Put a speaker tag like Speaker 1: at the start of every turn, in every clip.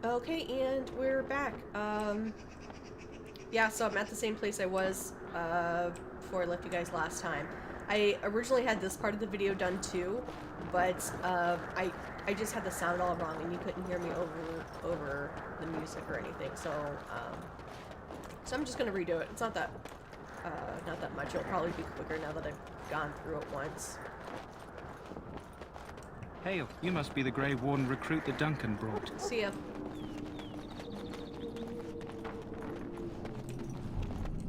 Speaker 1: Okay, and we're back. Yeah, so I'm at the same place I was before I left you guys last time. I originally had this part of the video done too, but I just had the sound all wrong and you couldn't hear me over the music or anything. So I'm just gonna redo it. It's not that much. It'll probably be quicker now that I've gone through it once.
Speaker 2: Hail, you must be the Grey Warden recruit that Duncan brought.
Speaker 1: See ya.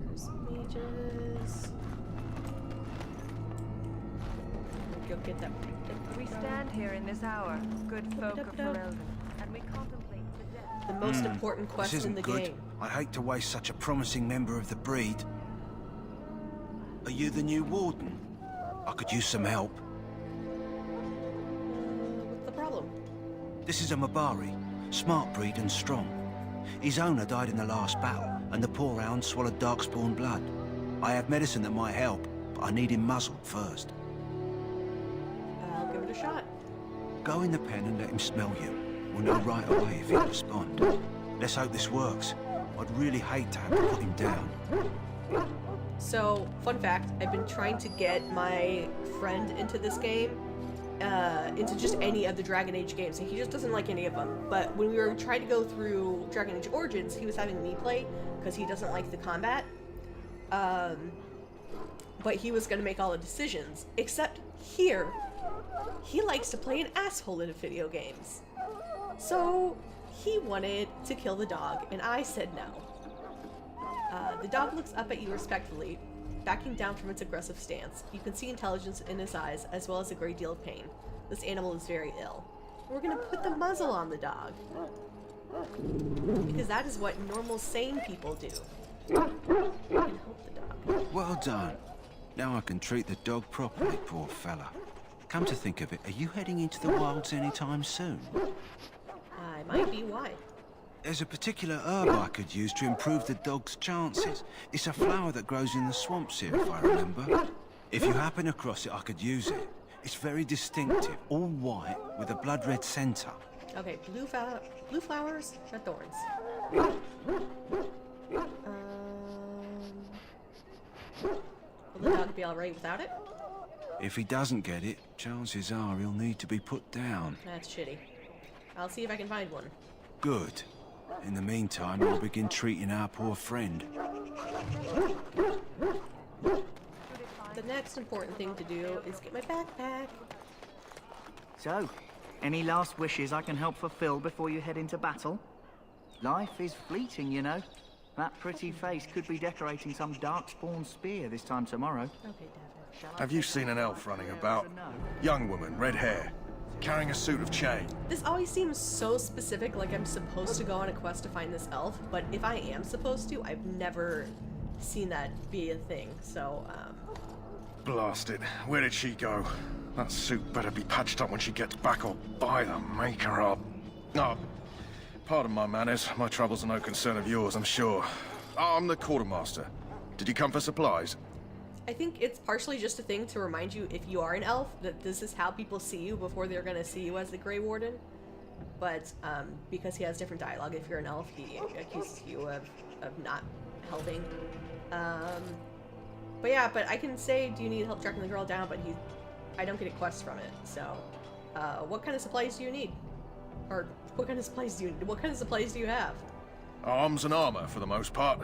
Speaker 1: There's mages. Go get that.
Speaker 3: We stand here in this hour, good folk of Ferelden, and we contemplate the death.
Speaker 1: The most important quest in the game.
Speaker 4: I hate to waste such a promising member of the breed. Are you the new warden? I could use some help.
Speaker 1: What's the problem?
Speaker 4: This is a Mabari, smart breed and strong. His owner died in the last battle, and the poor hound swallowed darkspawn blood. I have medicine that might help, but I need him muzzled first.
Speaker 1: I'll give it a shot.
Speaker 4: Go in the pen and let him smell you. We'll know right away if he'll respond. Let's hope this works. I'd really hate to have to put him down.
Speaker 1: So, fun fact, I've been trying to get my friend into this game, into just any of the Dragon Age games, and he just doesn't like any of them. But when we were trying to go through Dragon Age Origins, he was having me play, because he doesn't like the combat. But he was going to make all the decisions, except here, he likes to play an asshole in video games. So, he wanted to kill the dog, and I said no. The dog looks up at you respectfully, backing down from its aggressive stance. You can see intelligence in his eyes, as well as a great deal of pain. This animal is very ill. We're gonna put the muzzle on the dog. Because that is what normal, sane people do. You can help the dog.
Speaker 4: Well done. Now I can treat the dog properly, poor fella. Come to think of it, are you heading into the wilds anytime soon?
Speaker 1: I might be. Why?
Speaker 4: There's a particular herb I could use to improve the dog's chances. It's a flower that grows in the swamps here, if I remember. If you happen across it, I could use it. It's very distinctive, all white, with a blood-red centre.
Speaker 1: Okay, blue flowers, red thorns. Will the dog be alright without it?
Speaker 4: If he doesn't get it, chances are he'll need to be put down.
Speaker 1: That's shitty. I'll see if I can find one.
Speaker 4: Good. In the meantime, I'll begin treating our poor friend.
Speaker 1: The next important thing to do is get my backpack.
Speaker 5: So, any last wishes I can help fulfill before you head into battle? Life is fleeting, you know. That pretty face could be decorating some darkspawn spear this time tomorrow.
Speaker 1: Okay, David.
Speaker 6: Have you seen an elf running about? Young woman, red hair, carrying a suit of chain.
Speaker 1: This always seems so specific, like I'm supposed to go on a quest to find this elf, but if I am supposed to, I've never seen that be a thing, so,
Speaker 6: Blast it. Where did she go? That suit better be patched up when she gets back, or by the maker up. Oh, pardon my manners. My troubles are no concern of yours, I'm sure. I'm the quartermaster. Did you come for supplies?
Speaker 1: I think it's partially just a thing to remind you, if you are an elf, that this is how people see you before they're gonna see you as the Grey Warden. But, because he has different dialogue, if you're an elf, he accuses you of not helping. But yeah, but I can say, do you need help tracking the girl down, but I don't get a quest from it, so, what kind of supplies do you need? Or, what kind of supplies do you have?
Speaker 6: Arms and armor, for the most part.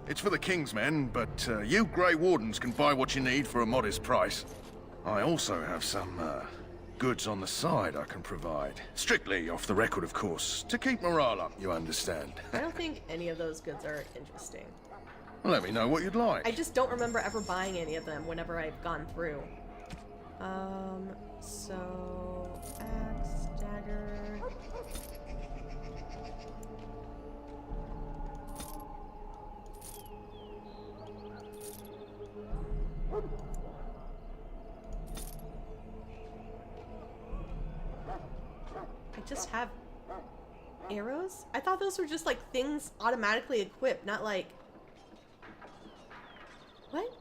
Speaker 6: It's for the King's men, but you Grey Wardens can buy what you need for a modest price. I also have some goods on the side I can provide. Strictly off the record, of course, to keep morale up, you understand.
Speaker 1: I don't think any of those goods are interesting.
Speaker 6: Let me know what you'd like.
Speaker 1: I just don't remember ever buying any of them whenever I've gone through. So... axe, dagger... I just have arrows? I thought those were just like things automatically equipped, not like... What?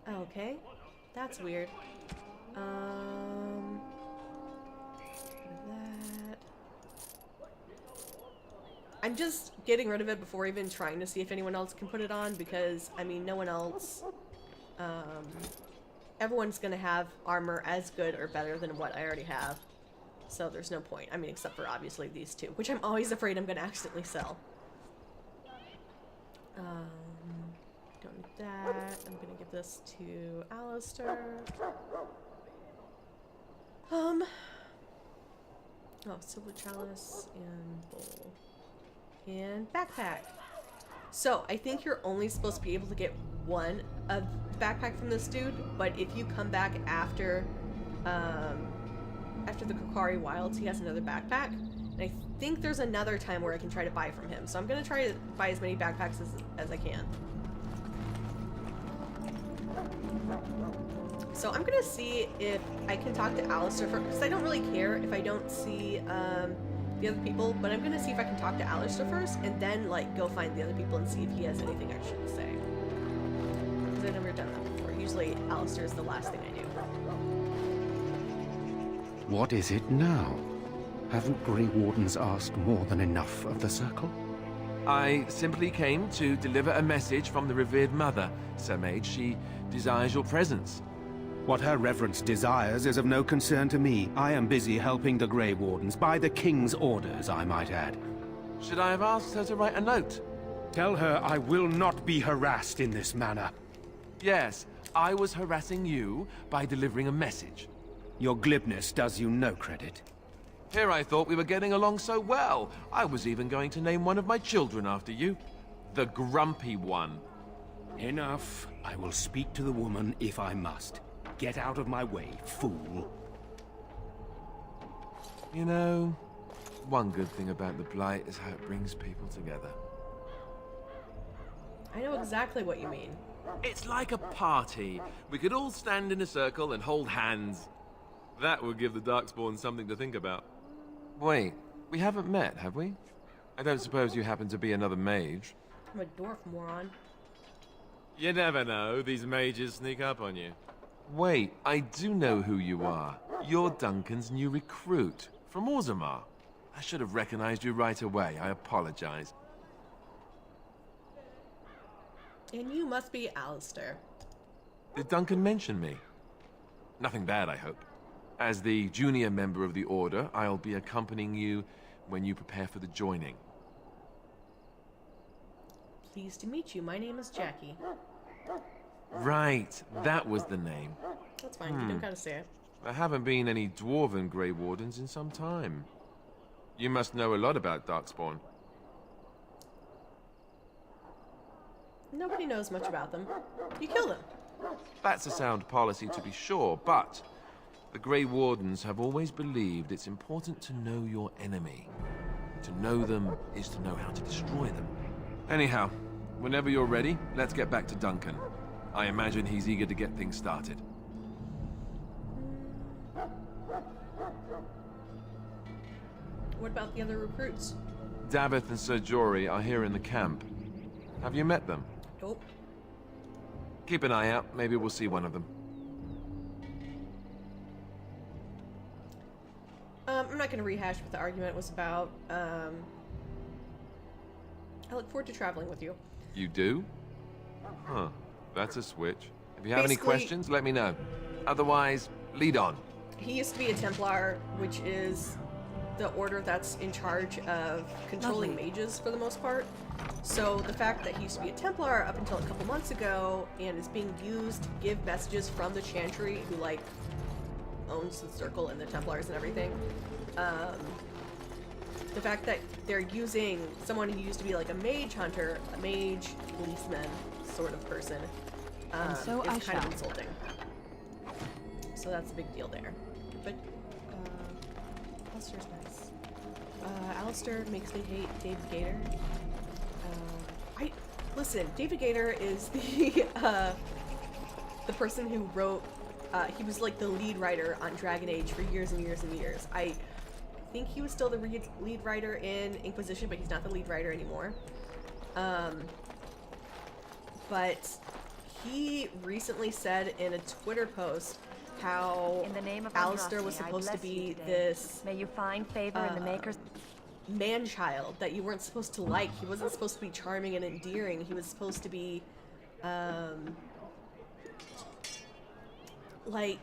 Speaker 1: Okay. That's weird. That. I'm just getting rid of it before even trying to see if anyone else can put it on, because, I mean, no one else, everyone's gonna have armor as good or better than what I already have. So there's no point. I mean, except for obviously these two, which I'm always afraid I'm gonna accidentally sell. Don't need that. I'm gonna give this to Alistair. Oh, silver chalice and bowl. And backpack. So, I think you're only supposed to be able to get one of the backpack from this dude, but if you come back after the Kokari Wilds, he has another backpack. And I think there's another time where I can try to buy from him. So I'm gonna try to buy as many backpacks as I can. So I'm gonna see if I can talk to Alistair first, because I don't really care if I don't see the other people, but I'm gonna see if I can talk to Alistair first, and then like go find the other people and see if he has anything I should say. Because I've never done that before. Usually Alistair is the last thing I do.
Speaker 7: What is it now? Haven't Grey Wardens asked more than enough of the Circle?
Speaker 8: I simply came to deliver a message from the revered mother, Sir Mage. She desires your presence.
Speaker 7: What her reverence desires is of no concern to me. I am busy helping the Grey Wardens, by the King's orders, I might add.
Speaker 8: Should I have asked her to write a note?
Speaker 7: Tell her I will not be harassed in this manner.
Speaker 8: Yes, I was harassing you by delivering a message.
Speaker 7: Your glibness does you no credit.
Speaker 8: Here I thought we were getting along so well. I was even going to name one of my children after you. The Grumpy One.
Speaker 7: Enough. I will speak to the woman if I must. Get out of my way, fool.
Speaker 8: You know, one good thing about the Blight is how it brings people together.
Speaker 1: I know exactly what you mean.
Speaker 8: It's like a party. We could all stand in a circle and hold hands. That would give the Darkspawn something to think about. Wait, we haven't met, have we? I don't suppose you happen to be another mage?
Speaker 1: I'm a dwarf, moron.
Speaker 8: You never know, these mages sneak up on you. Wait, I do know who you are. You're Duncan's new recruit, from Orzammar. I should have recognized you right away, I apologize.
Speaker 1: And you must be Alistair.
Speaker 8: Did Duncan mention me? Nothing bad, I hope. As the junior member of the Order, I'll be accompanying you when you prepare for the joining.
Speaker 1: Pleased to meet you. My name is Jackie.
Speaker 8: Right, that was the name.
Speaker 1: That's fine. You don't gotta say it.
Speaker 8: There haven't been any Dwarven Grey Wardens in some time. You must know a lot about Darkspawn.
Speaker 1: Nobody knows much about them. You kill them.
Speaker 8: That's a sound policy to be sure, but the Grey Wardens have always believed it's important to know your enemy. To know them is to know how to destroy them. Anyhow, whenever you're ready, let's get back to Duncan. I imagine he's eager to get things started.
Speaker 1: What about the other recruits?
Speaker 8: Davith and Sir Jory are here in the camp. Have you met them?
Speaker 1: Nope.
Speaker 8: Keep an eye out. Maybe we'll see one of them.
Speaker 1: I'm not going to rehash what the argument was about. I look forward to traveling with you.
Speaker 8: You do? Huh. That's a switch. If you have any
Speaker 1: Basically-
Speaker 8: questions, let me know. Otherwise, lead on.
Speaker 1: He used to be a Templar, which is the order that's in charge of controlling mages for the most part. So the fact that he used to be a Templar up until a couple months ago and is being used to give messages from the Chantry, who like owns the Circle and the Templars and everything. The fact that they're using someone who used to be like a mage hunter, a mage policeman sort of person,
Speaker 3: And so
Speaker 1: is
Speaker 3: I
Speaker 1: kind of
Speaker 3: shall.
Speaker 1: insulting. So that's a big deal there. But Alistair's nice. Alistair makes me hate David Gator. Listen, David Gator is the person who wrote. He was like the lead writer on Dragon Age for years and years and years. I think he was still the lead writer in Inquisition, but he's not the lead writer anymore. But he recently said in a Twitter post how
Speaker 3: In the name of
Speaker 1: Alistair was
Speaker 3: Andraste, I
Speaker 1: supposed to
Speaker 3: bless you
Speaker 1: be
Speaker 3: today.
Speaker 1: this
Speaker 3: May you find favor in the Maker's...
Speaker 1: man-child that you weren't supposed to like. He wasn't supposed to be charming and endearing. He was supposed to be, like,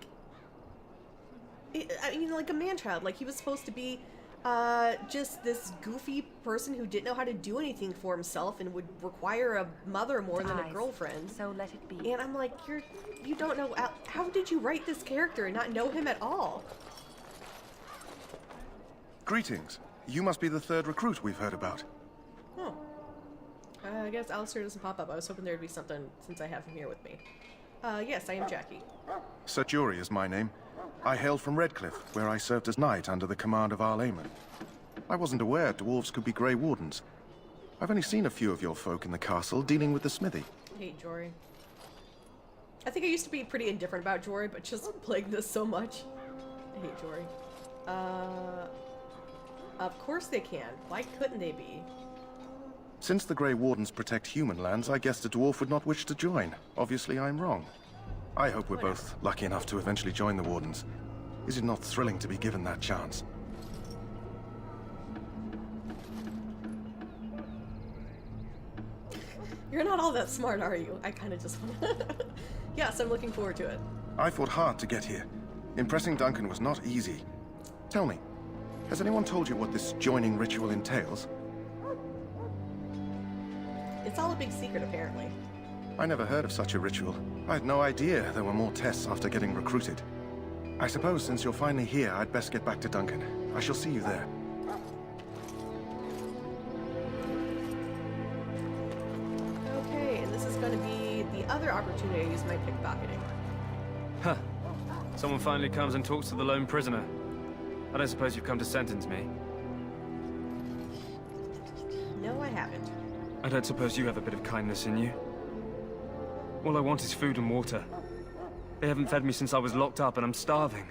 Speaker 1: I mean, like a man-child. Like, he was supposed to be, just this goofy person who didn't know how to do anything for himself and would require a mother more than a
Speaker 3: Dies.
Speaker 1: girlfriend.
Speaker 3: So let it be.
Speaker 1: And I'm like, you don't know, how did you write this character and not know him at all?
Speaker 6: Greetings. You must be the third recruit we've heard about.
Speaker 1: Oh. I guess Alistair doesn't pop up. I was hoping there'd be something since I have him here with me. Yes, I am Jackie.
Speaker 6: Sir Jury is my name. I hail from Redcliffe, where I served as knight under the command of Arl Eamon. I wasn't aware dwarves could be Grey Wardens. I've only seen a few of your folk in the castle dealing with the smithy.
Speaker 1: I hate Jory. I think I used to be pretty indifferent about Jory, but just playing this so much. I hate Jory. Of course they can. Why couldn't they be?
Speaker 6: Since the Grey Wardens protect human lands, I guess the dwarf would not wish to join. Obviously, I'm wrong. I hope we're both lucky enough to eventually join the Wardens. Is it not thrilling to be given that chance?
Speaker 1: You're not all that smart, are you? I kind of just want to... Yes, I'm looking forward to it.
Speaker 6: I fought hard to get here. Impressing Duncan was not easy. Tell me, has anyone told you what this joining ritual entails?
Speaker 1: It's all a big secret, apparently.
Speaker 6: I never heard of such a ritual. I had no idea there were more tests after getting recruited. I suppose since you're finally here, I'd best get back to Duncan. I shall see you there.
Speaker 1: Okay, and this is going to be the other opportunity to use my pickpocketing.
Speaker 9: Huh. Someone finally comes and talks to the lone prisoner. I don't suppose you've come to sentence me.
Speaker 1: No, I haven't.
Speaker 9: I don't suppose you have a bit of kindness in you. All I want is food and water. They haven't fed me since I was locked up and I'm starving.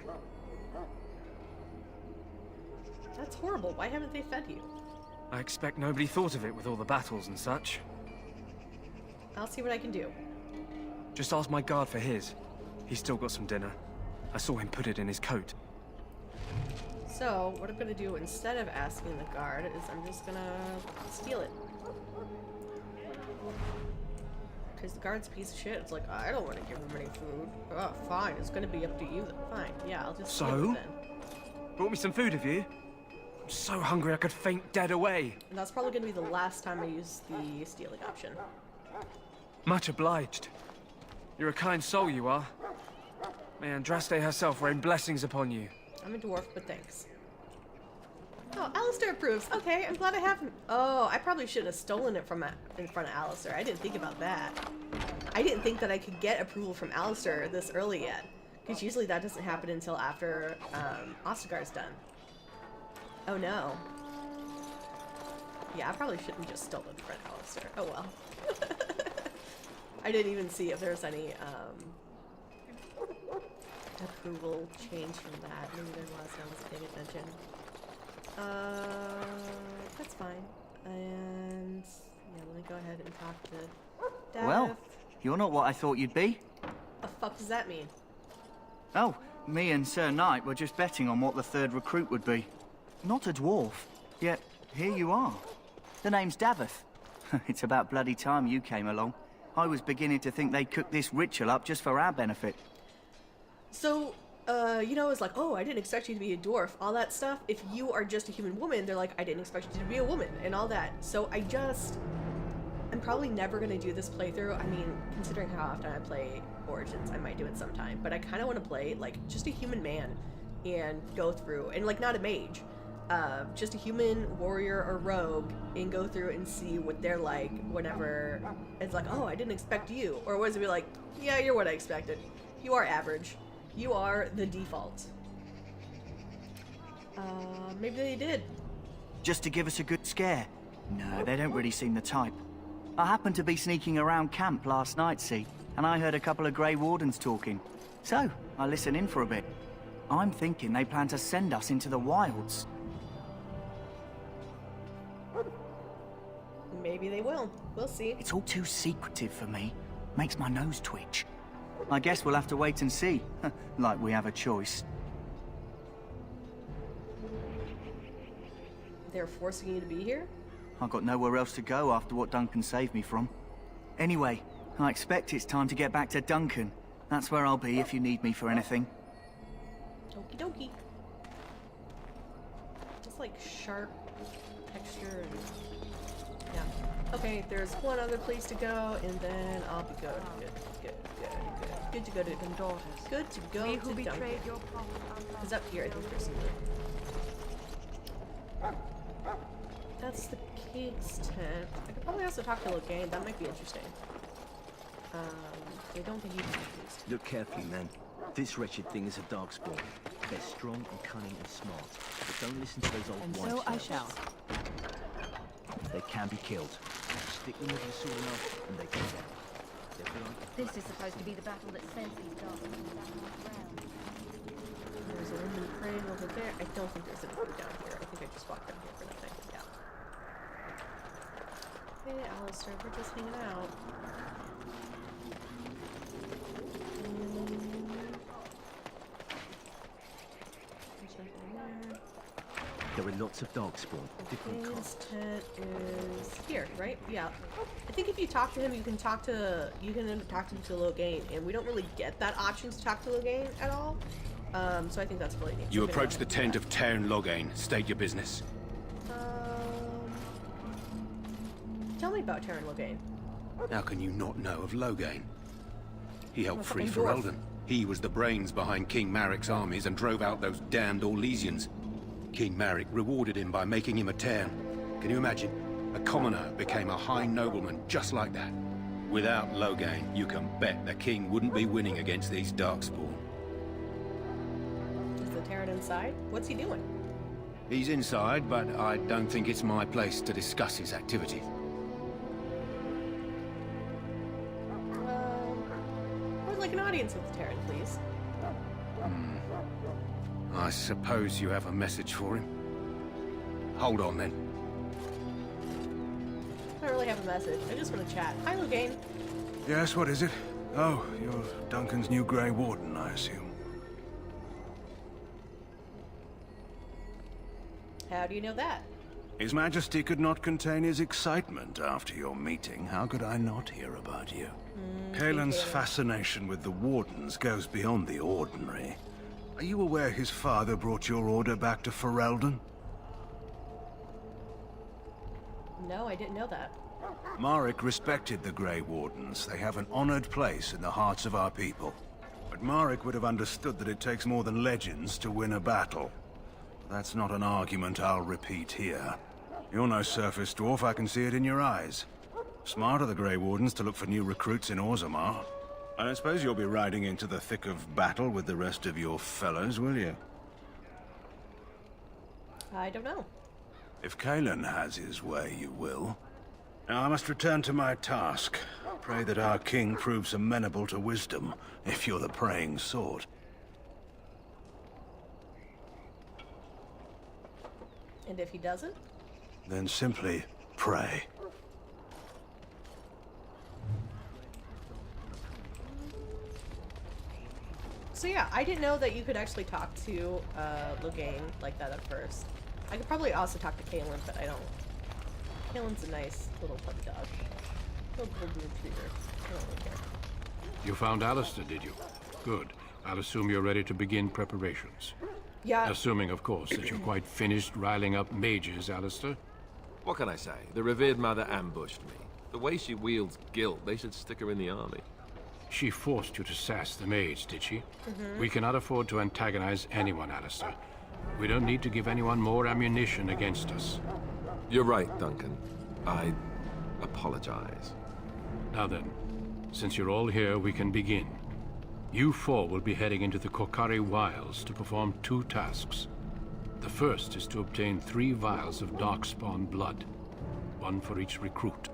Speaker 1: That's horrible. Why haven't they fed you?
Speaker 9: I expect nobody thought of it with all the battles and such.
Speaker 1: I'll see what I can do.
Speaker 9: Just ask my guard for his. He's still got some dinner. I saw him put it in his coat.
Speaker 1: So, what I'm gonna do instead of asking the guard is I'm just gonna steal it. Because the guard's a piece of shit. It's like, I don't want to give him any food. Oh, fine. It's gonna be up to you then. Fine. Yeah, I'll just steal it then.
Speaker 9: Brought me some food, have you? I'm so hungry I could faint dead away.
Speaker 1: And that's probably gonna be the last time I use the stealing option.
Speaker 9: Much obliged. You're a kind soul, you are. May Andraste herself rain blessings upon you.
Speaker 1: I'm a dwarf, but thanks. Oh, Alistair approves. Okay, I'm glad I have him. Oh, I probably shouldn't have stolen it from in front of Alistair. I didn't think about that. I didn't think that I could get approval from Alistair this early yet. Because usually that doesn't happen until after Ostagar's done. Oh no. Yeah, I probably shouldn't just stolen it in front of Alistair. Oh well. I didn't even see if there was any approval change from that. Maybe there was, I wasn't paying attention. That's fine. And yeah, let me go ahead and talk to Dad.
Speaker 5: Well, you're not what I thought you'd be.
Speaker 1: The fuck does that mean?
Speaker 5: Oh, me and Sir Knight were just betting on what the third recruit would be. Not a dwarf, yet here you are. The name's Davith. It's about bloody time you came along. I was beginning to think they cooked this ritual up just for our benefit.
Speaker 1: So, you know, it's like, oh, I didn't expect you to be a dwarf, all that stuff. If you are just a human woman, they're like, I didn't expect you to be a woman, and all that. So I'm probably never going to do this playthrough. I mean, considering how often I play Origins, I might do it sometime. But I kind of want to play, like, just a human man and go through, and, like, not a mage. Just a human warrior or rogue, and go through and see what they're like whenever it's like, oh, I didn't expect you. Or was it be like, yeah, you're what I expected. You are average. You are the default. Maybe they did.
Speaker 5: Just to give us a good scare? No, they don't really seem the type. I happened to be sneaking around camp last night, see, and I heard a couple of Grey Wardens talking. So, I listened in for a bit. I'm thinking they plan to send us into the wilds.
Speaker 1: Maybe they will. We'll see.
Speaker 5: It's all too secretive for me. Makes my nose twitch. I guess we'll have to wait and see. Like we have a choice.
Speaker 1: They're forcing you to be here?
Speaker 5: I've got nowhere else to go after what Duncan saved me from. Anyway, I expect it's time to get back to Duncan. That's where I'll be if you need me for anything.
Speaker 1: Okie dokie. Just like sharp texture and... yeah. Okay, there's one other place to go, and then I'll be good. Good to go to
Speaker 3: daughters.
Speaker 1: Good to go
Speaker 3: We
Speaker 1: to
Speaker 3: who
Speaker 1: Duncan.
Speaker 3: betrayed your prophet.
Speaker 1: Because up here, I think there's something. That's the kid's tent. I could probably also talk to Logain. That might be interesting. I don't think he's confused.
Speaker 10: Look carefully, men. This wretched thing is a darkspawn. They're strong and cunning and smart, but don't listen to those old
Speaker 3: And
Speaker 10: white
Speaker 3: so I
Speaker 10: tales.
Speaker 3: shall.
Speaker 10: They can be killed. Stick them with your sword enough, and they go down. They're blind.
Speaker 11: This is supposed to be the battle that sends these dark ones back on the ground.
Speaker 1: There's a woman praying over there. I don't think there's anything down here. I think I just walked down here for nothing. Yeah. Hey, Alistair, we're just hanging out. There's nothing there.
Speaker 10: There are lots of darkspawn, different
Speaker 1: Logain's
Speaker 10: kinds.
Speaker 1: tent is here, right? Yeah. I think if you talk to him, you can talk to him to Logain, and we don't really get that option to talk to Logain at all. So I think that's really neat.
Speaker 7: You
Speaker 1: So maybe
Speaker 7: approach
Speaker 1: I'll
Speaker 7: the
Speaker 1: do
Speaker 7: tent
Speaker 1: that.
Speaker 7: of Tairn Logain. State your business.
Speaker 1: Tell me about Tairn Logain.
Speaker 7: How can you not know of Logain? He helped
Speaker 1: I'm a
Speaker 7: free
Speaker 1: fucking dwarf.
Speaker 7: Ferelden. He was the brains behind King Maric's armies and drove out those damned Orlesians. King Maric rewarded him by making him a Tairn. Can you imagine? A commoner became a high nobleman just like that. Without Logain, you can bet the king wouldn't be winning against these darkspawn.
Speaker 1: Is the Tairn inside? What's he doing?
Speaker 7: He's inside, but I don't think it's my place to discuss his activities.
Speaker 1: I would like an audience with the Tairn, please.
Speaker 7: I suppose you have a message for him. Hold on then.
Speaker 1: I don't really have a message. I just want to chat. Hi, Logain.
Speaker 4: Yes, what is it? Oh, you're Duncan's new Grey Warden, I assume.
Speaker 1: How do you know that?
Speaker 4: His Majesty could not contain his excitement after your meeting. How could I not hear about you? Kaelin's fascination with the Wardens goes beyond the ordinary. Are you aware his father brought your order back to Ferelden?
Speaker 1: No, I didn't know that.
Speaker 4: Maric respected the Grey Wardens. They have an honored place in the hearts of our people. But Maric would have understood that it takes more than legends to win a battle. That's not an argument I'll repeat here. You're no surface dwarf, I can see it in your eyes. Smart of the Grey Wardens to look for new recruits in Orzammar. I don't suppose you'll be riding into the thick of battle with the rest of your fellows, will you?
Speaker 1: I don't know.
Speaker 4: If Kaelin has his way, you will. Now I must return to my task. Pray that our king proves amenable to wisdom, if you're the praying sort.
Speaker 1: And if he doesn't?
Speaker 4: Then simply pray.
Speaker 1: So yeah, I didn't know that you could actually talk to Logain like that at first. I could probably also talk to Kaelin, but I don't. Kaelin's a nice little puppy dog. Little golden retriever. I don't really care.
Speaker 12: You found Alistair, did you? Good. I'll assume you're ready to begin preparations.
Speaker 1: Yeah.
Speaker 12: Assuming, of course, that you're quite finished riling up mages, Alistair.
Speaker 8: What can I say? The revered mother ambushed me. The way she wields guilt, they should stick her in the army.
Speaker 12: She forced you to sass the mage, did she? We cannot afford to antagonize anyone, Alistair. We don't need to give anyone more ammunition against us.
Speaker 8: You're right, Duncan. I apologize.
Speaker 12: Now then, since you're all here, we can begin. You four will be heading into the Kokari Wilds to perform 2 tasks. The first is to obtain 3 vials of darkspawn blood, 1 for each recruit.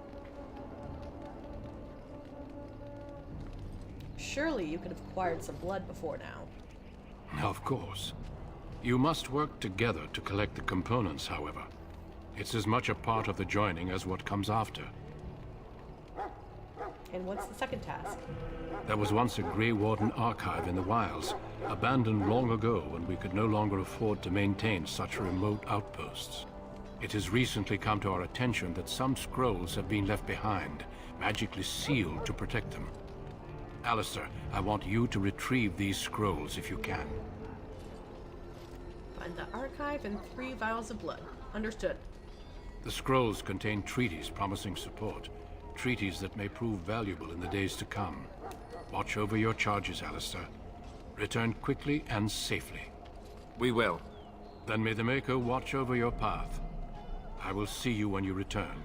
Speaker 1: Surely you could have acquired some blood before now.
Speaker 12: Of course. You must work together to collect the components, however. It's as much a part of the joining as what comes after.
Speaker 1: And what's the second task?
Speaker 12: There was once a Grey Warden archive in the wilds, abandoned long ago when we could no longer afford to maintain such remote outposts. It has recently come to our attention that some scrolls have been left behind, magically sealed to protect them. Alistair, I want you to retrieve these scrolls if you can.
Speaker 1: Find the archive and 3 vials of blood. Understood.
Speaker 12: The scrolls contain treaties promising support, treaties that may prove valuable in the days to come. Watch over your charges, Alistair. Return quickly and safely.
Speaker 8: We will.
Speaker 12: Then may the Maker watch over your path. I will see you when you return.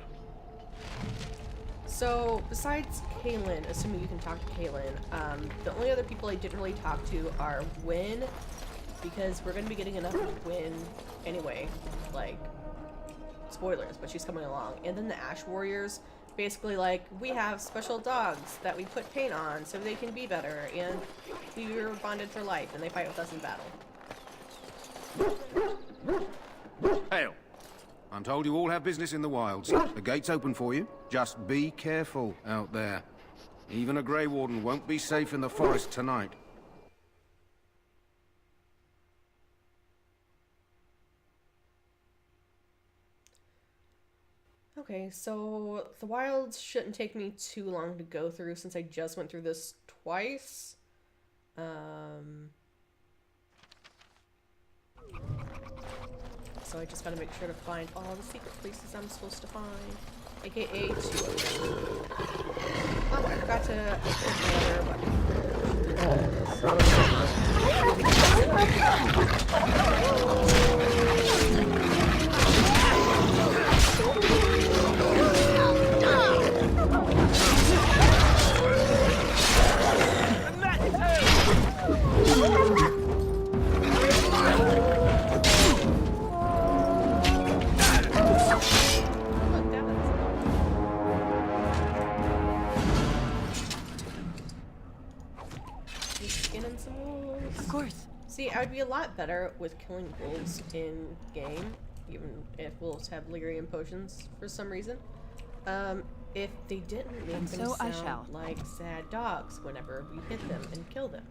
Speaker 1: So, besides Kaylin, assuming you can talk to Kaylin, the only other people I didn't really talk to are Wynn, because we're going to be getting enough of Wynn anyway, like, spoilers, but she's coming along. And then the Ash Warriors, basically like, we have special dogs that we put paint on so they can be better, and we are bonded for life, and they fight with us in battle.
Speaker 7: Hail. I'm told you all have business in the wilds. The gate's open for you. Just be careful out there. Even a Grey Warden won't be safe in the forest tonight.
Speaker 1: Okay, so the wilds shouldn't take me too long to go through since I just went through this twice. So I just gotta make sure to find all the secret places I'm supposed to find. AKA 2 of them. Oh, I forgot to See, I would be a lot better with killing wolves in game, even if wolves have lyrium potions for some reason. If they didn't make them sound like sad dogs whenever we hit them and kill them.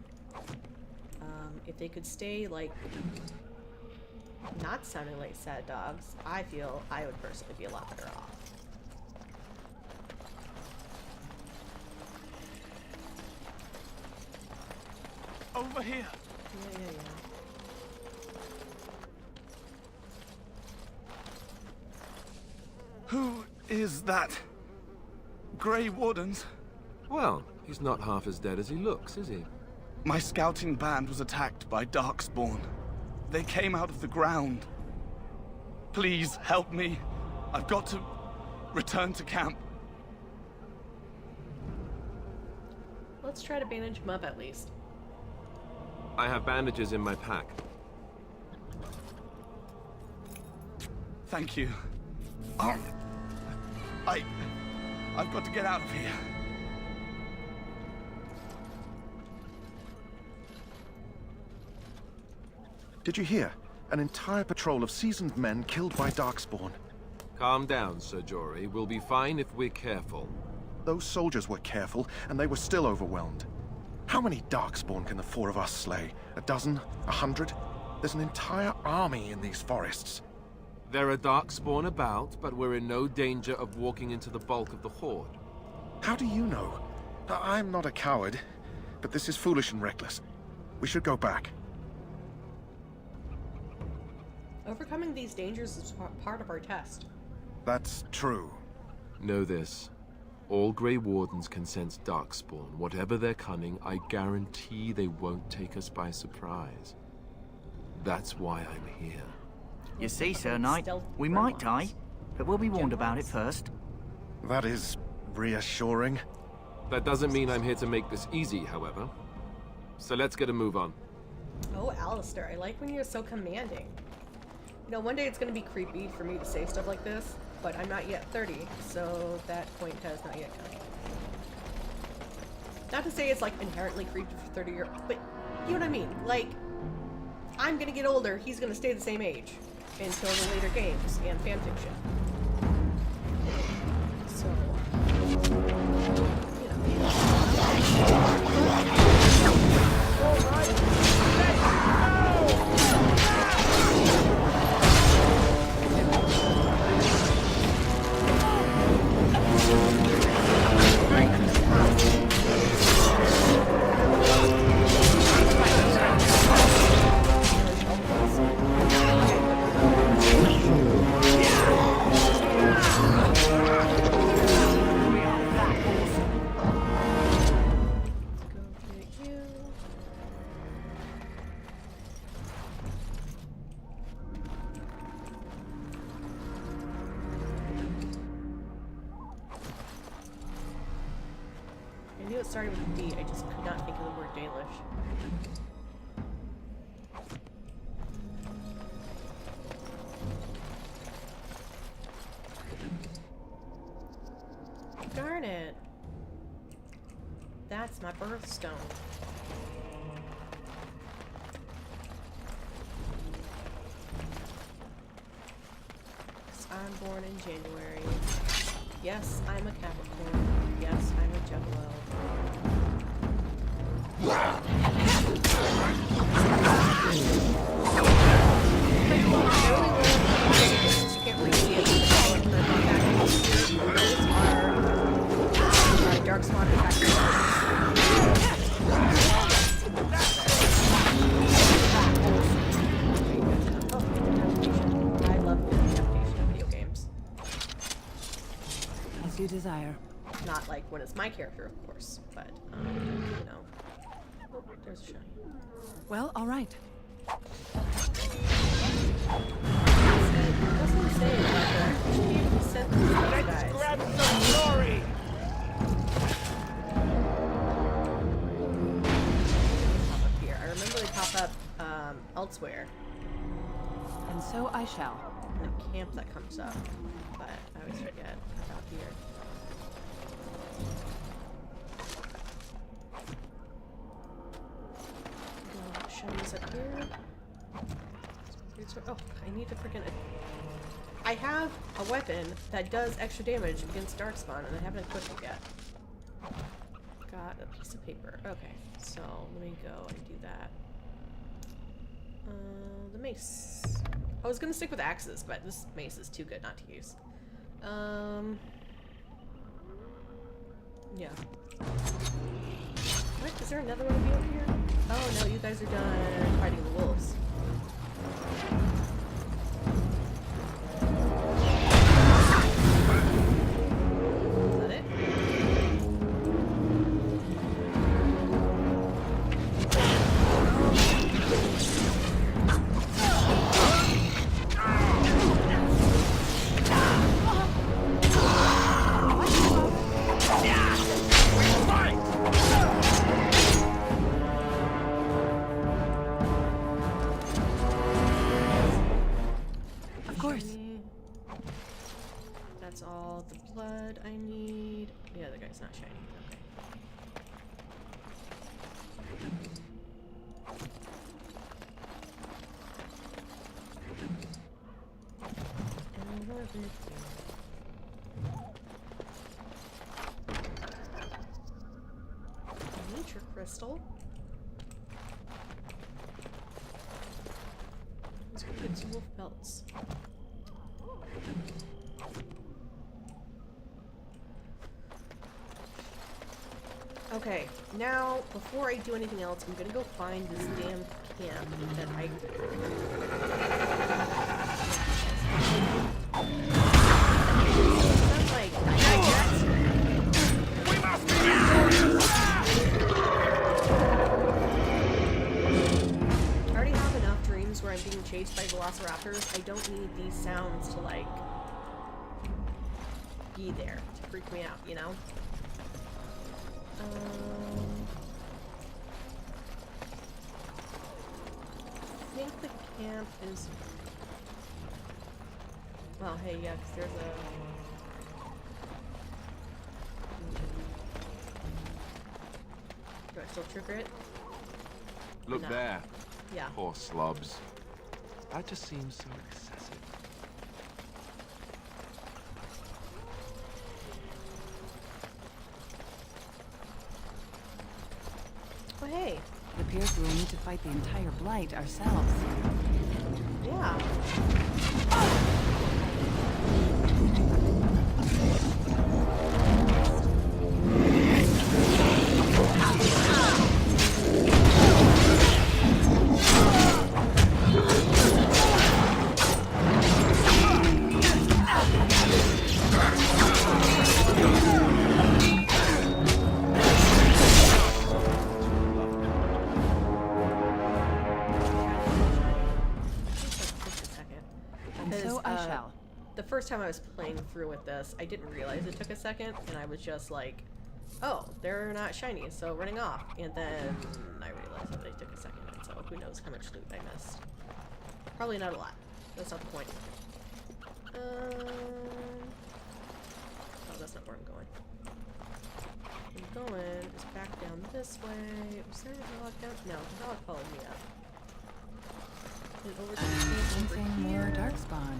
Speaker 1: If they could stay like not sounding like sad dogs, I feel I would personally be a lot better off.
Speaker 9: Over here.
Speaker 1: Yeah.
Speaker 9: Who is that? Grey Wardens?
Speaker 8: Well, he's not half as dead as he looks, is he?
Speaker 9: My scouting band was attacked by Darkspawn. They came out of the ground. Please help me. I've got to return to camp.
Speaker 1: Let's try to bandage him up at least.
Speaker 8: I have bandages in my pack.
Speaker 9: Thank you. I've got to get out of here.
Speaker 6: Did you hear? An entire patrol of seasoned men killed by Darkspawn.
Speaker 8: Calm down, Sir Jory. We'll be fine if we're careful.
Speaker 6: Those soldiers were careful, and they were still overwhelmed. How many Darkspawn can the 4 of us slay? A dozen? 100? There's an entire army in these forests.
Speaker 8: There are Darkspawn about, but we're in no danger of walking into the bulk of the Horde.
Speaker 6: How do you know? I'm not a coward, but this is foolish and reckless. We should go back.
Speaker 1: Overcoming these dangers is part of our test.
Speaker 6: That's true.
Speaker 8: Know this. All Grey Wardens can sense Darkspawn. Whatever their cunning, I guarantee they won't take us by surprise. That's why I'm here.
Speaker 5: You see, Sir Knight, we might die, but we'll be warned about it first.
Speaker 6: That is reassuring.
Speaker 8: That doesn't mean I'm here to make this easy, however. So let's get a move on.
Speaker 1: Oh, Alistair, I like when you're so commanding. You know, one day it's going to be creepy for me to say stuff like this, but I'm not yet 30, so that point has not yet come. Not to say it's like inherently creepy for 30 years, but you know what I mean? Like, I'm going to get older, he's going to stay the same age until the later games and fanfiction. So, you know. started with D. I just could not think of the word Dalish. Darn it. That's my birthstone. I'm born in January. Yes, I'm a Capricorn. Yes, I'm a Juggalo. You can't really see it. Those are dark spawn attackers. I love decapitation in video games.
Speaker 13: As you desire.
Speaker 1: Not like when it's my character, of course, but, you know. Oh, there's a shiny.
Speaker 13: Well, all right.
Speaker 1: That's what I'm saying about that. You should be able to send these guys.
Speaker 10: Grab some glory!
Speaker 1: Pop up here. I remember they pop up elsewhere.
Speaker 13: And so I shall.
Speaker 1: In a camp that comes up, but I always forget about here. Shinies up here. Oh, I need to freaking. I have a weapon that does extra damage against Darkspawn, and I haven't equipped it yet. Got a piece of paper. Okay, so let me go and do that. The mace. I was gonna stick with axes, but this mace is too good not to use. Yeah. What? Is there another one of you up here? Oh no, you guys are done fighting the wolves. Is that it? That's all the blood I need. Yeah, the guy's not shiny. Okay. Nature crystal. Let's go get some wolf pelts. Okay, now, before I do anything else, I'm gonna go find this damn camp that I... Sounds like... We must be I already have enough dreams where I'm being chased by velociraptors. I don't need these sounds to, like, be there to freak me out, you know? I think the camp is... Well, hey, yeah, because there's a... Do I still trigger it?
Speaker 8: Look
Speaker 1: No.
Speaker 8: there.
Speaker 1: Yeah.
Speaker 8: Poor slobs. That just seems so excessive.
Speaker 1: Oh, hey.
Speaker 13: It appears we'll need to fight the entire blight ourselves.
Speaker 1: Yeah. The first time I was playing through with this, I didn't realize it took a second, and I was just like Oh, they're not shiny, so running off. And then I realized that they took a second, and so who knows how much loot I missed. Probably not a lot. That's not the point. Oh, that's not where I'm going. I'm going is back down this way. Was there a dog down? No, the dog followed me up. And over to the cave over
Speaker 13: More
Speaker 1: here.
Speaker 13: darkspawn.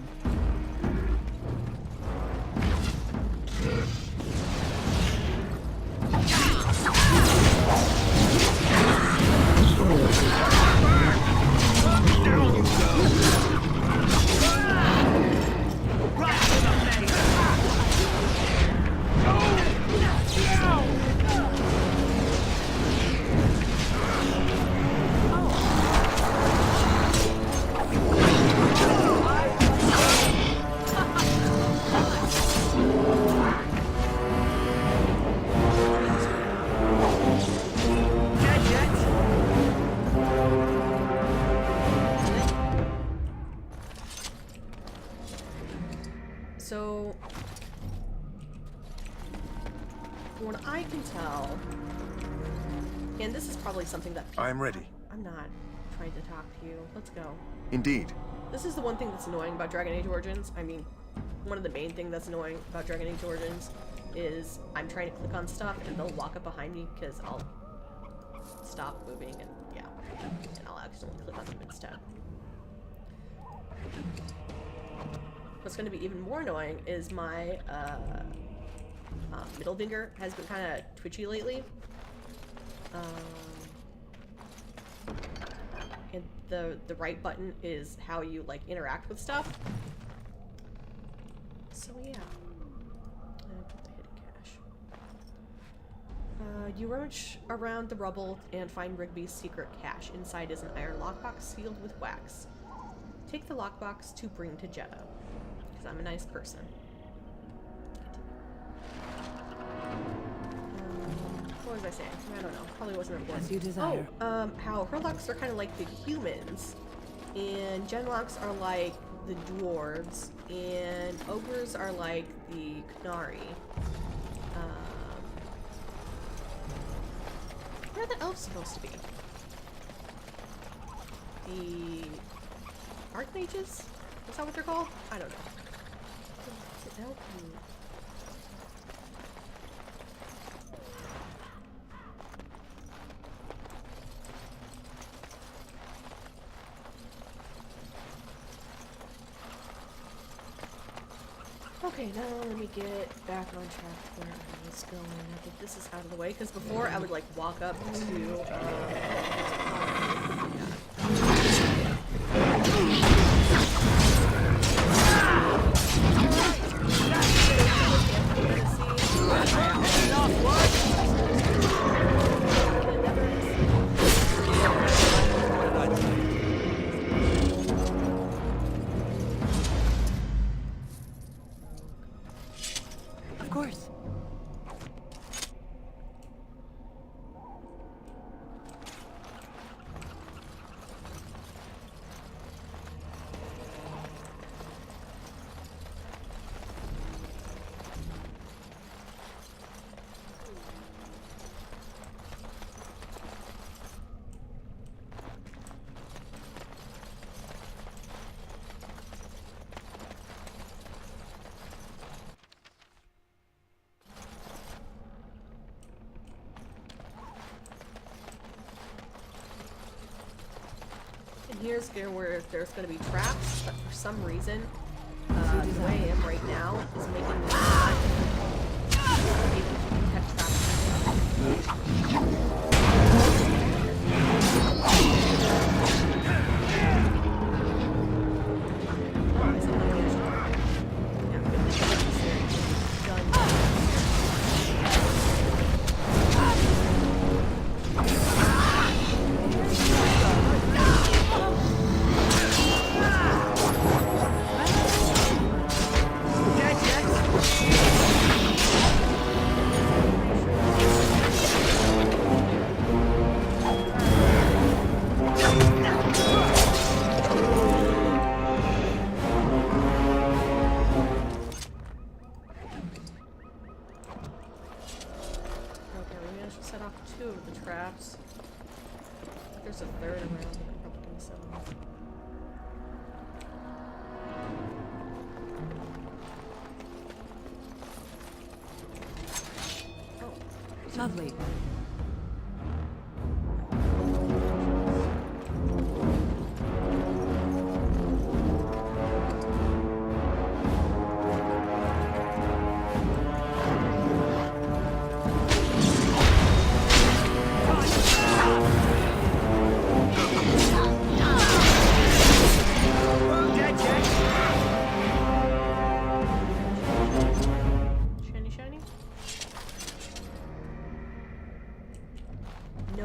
Speaker 1: So, from what I can tell, and this is probably something that
Speaker 6: I am ready.
Speaker 1: I'm not trying to talk to you. Let's go.
Speaker 6: Indeed.
Speaker 1: This is the one thing that's annoying about Dragon Age Origins. I mean, one of the main things that's annoying about Dragon Age Origins is I'm trying to click on stuff and they'll walk up behind me because I'll stop moving and yeah, and I'll accidentally click on them instead. What's going to be even more annoying is my middle finger has been kind of twitchy lately. And the right button is how you like interact with stuff. So yeah. And put the hidden cache. You rummage around the rubble and find Rigby's secret cache. Inside is an iron lockbox sealed with wax. Take the lockbox to bring to Jeddah. Because I'm a nice person. What was I saying? I don't know. Probably wasn't important.
Speaker 13: As you desire.
Speaker 1: Oh, how Hurlocks are kind of like the humans, and Genlocks are like the dwarves, and ogres are like the Khnari. Where are the elves supposed to be? The Archmages? Is that what they're called? I don't know. Is it elf? Okay, now let me get back on track where I was going. I think this is out of the way, because before I would like walk up to
Speaker 13: Of course.
Speaker 1: here's where there's going to be traps, but for some reason, the way I am right now is making me not able to detect traps. think I'm probably gonna sell them. Oh.
Speaker 13: Lovely.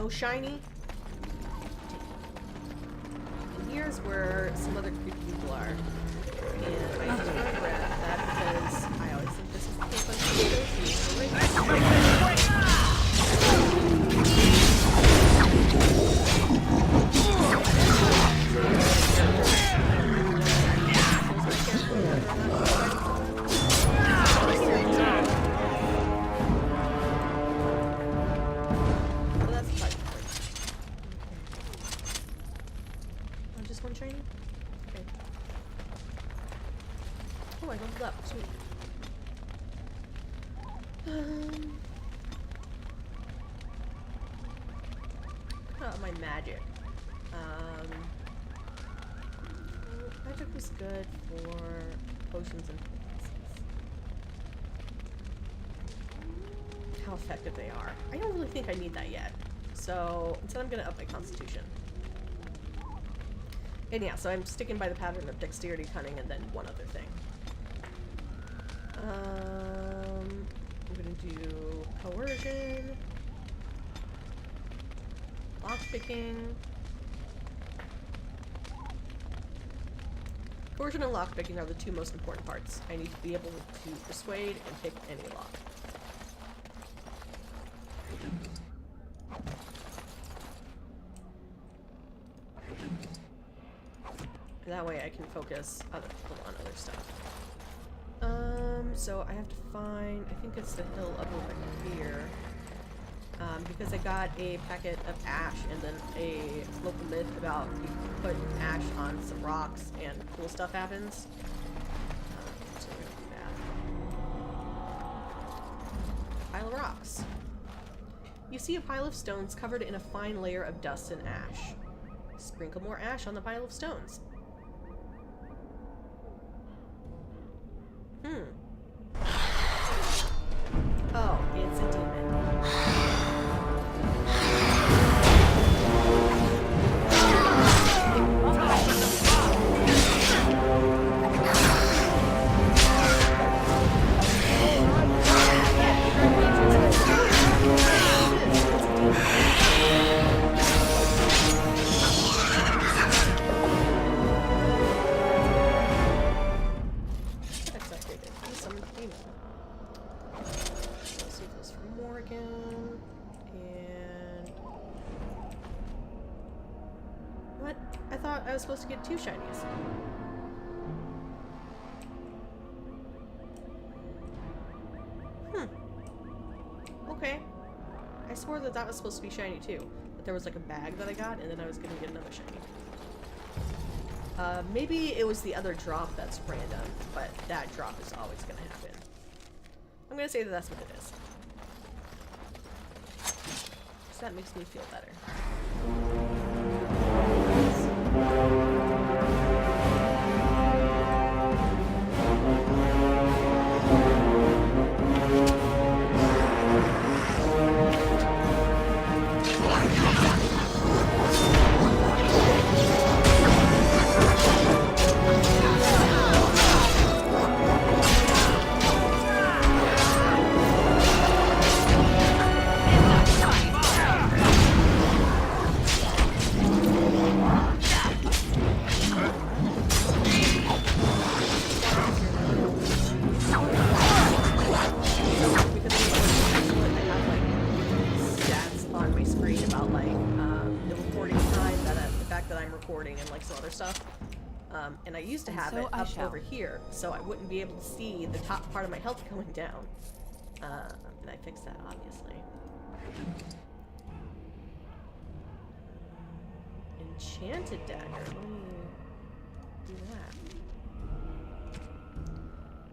Speaker 1: Shiny. And here's where some other creepy people are. And I just want to grab that because I always think this is the case on my magic. Magic was good for potions and potions. How effective they are. I don't really think I need that yet. So instead I'm gonna up my constitution. And yeah, so I'm sticking by the pattern of dexterity, cunning, and then one other thing. I'm gonna do coercion. Lockpicking. Coercion and lockpicking are the two most important parts. I need to be able to persuade and pick any lock. And that way I can focus other people on other stuff. So I have to find, I think it's the hill up over here. Because I got a packet of ash and then a local myth about you put ash on some rocks and cool stuff happens. So we're gonna do that. Pile of rocks. You see a pile of stones covered in a fine layer of dust and ash. Sprinkle more ash on the pile of stones. Oh, it's a demon. I was supposed to get 2 shinies. Okay. I swore that that was supposed to be shiny too. But there was like a bag that I got and then I was gonna get another shiny. Maybe it was the other drop that's random, but that drop is always gonna happen. I'm gonna say that that's what it is. So that makes me feel better. And I used to have it up over here, so I wouldn't be able to see the top part of my health going down. And I fixed that, obviously. enchanted dagger. Let me do that.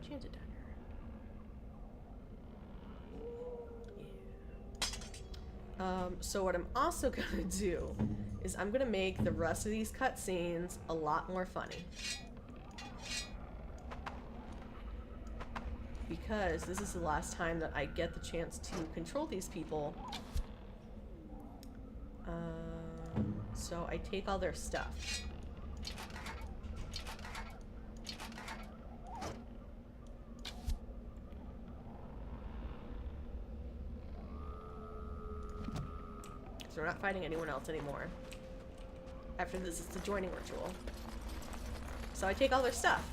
Speaker 1: Enchanted dagger. So what I'm also gonna do is I'm gonna make the rest of these cutscenes a lot more funny. Because this is the last time that I get the chance to control these people. So I take all their stuff. So we're not fighting anyone else anymore. After this, it's the joining ritual. So I take all their stuff.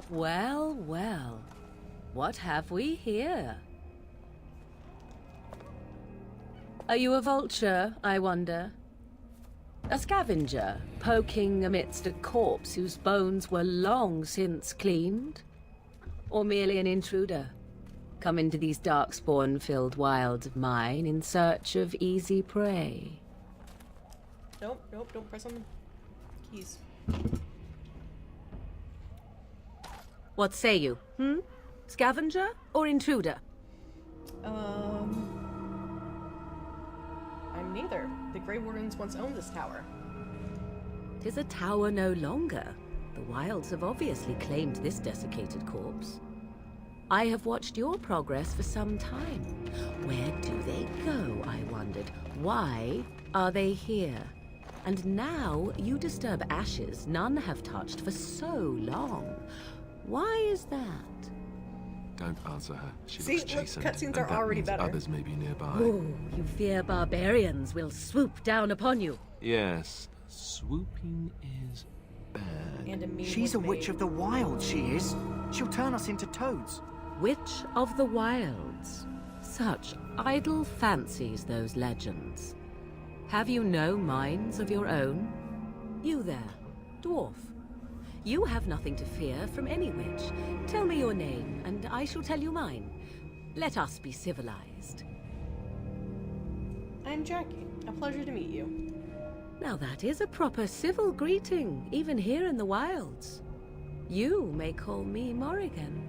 Speaker 14: Well, well. What have we here? Are you a vulture, I wonder? A scavenger, poking amidst a corpse whose bones were long since cleaned? Or merely an intruder, come into these darkspawn-filled wilds of mine in search of easy prey?
Speaker 1: Nope, nope, don't press on the keys.
Speaker 14: What say you, Scavenger or intruder?
Speaker 1: I'm neither. The Grey Wardens once owned this tower.
Speaker 14: 'Tis a tower no longer. The wilds have obviously claimed this desiccated corpse. I have watched your progress for some time. Where do they go, I wondered? Why are they here? And now you disturb ashes none have touched for so long. Why is that?
Speaker 8: Don't answer her. She
Speaker 1: See,
Speaker 8: looks
Speaker 1: look,
Speaker 8: chastened.
Speaker 1: cutscenes
Speaker 8: and
Speaker 1: are
Speaker 8: that
Speaker 1: already
Speaker 8: means
Speaker 1: better.
Speaker 8: Others may be nearby.
Speaker 14: Oh, you fear barbarians will swoop down upon you.
Speaker 8: Yes, swooping is bad.
Speaker 1: And a meme
Speaker 5: She's a
Speaker 1: was
Speaker 5: witch
Speaker 1: made.
Speaker 5: of the wild, she is. She'll turn us into toads.
Speaker 14: Witch of the wilds. Such idle fancies, those legends. Have you no minds of your own? You there, dwarf. You have nothing to fear from any witch. Tell me your name, and I shall tell you mine. Let us be civilized.
Speaker 1: I'm Jackie. A pleasure to meet you.
Speaker 14: Now that is a proper civil greeting, even here in the wilds. You may call me Morrigan.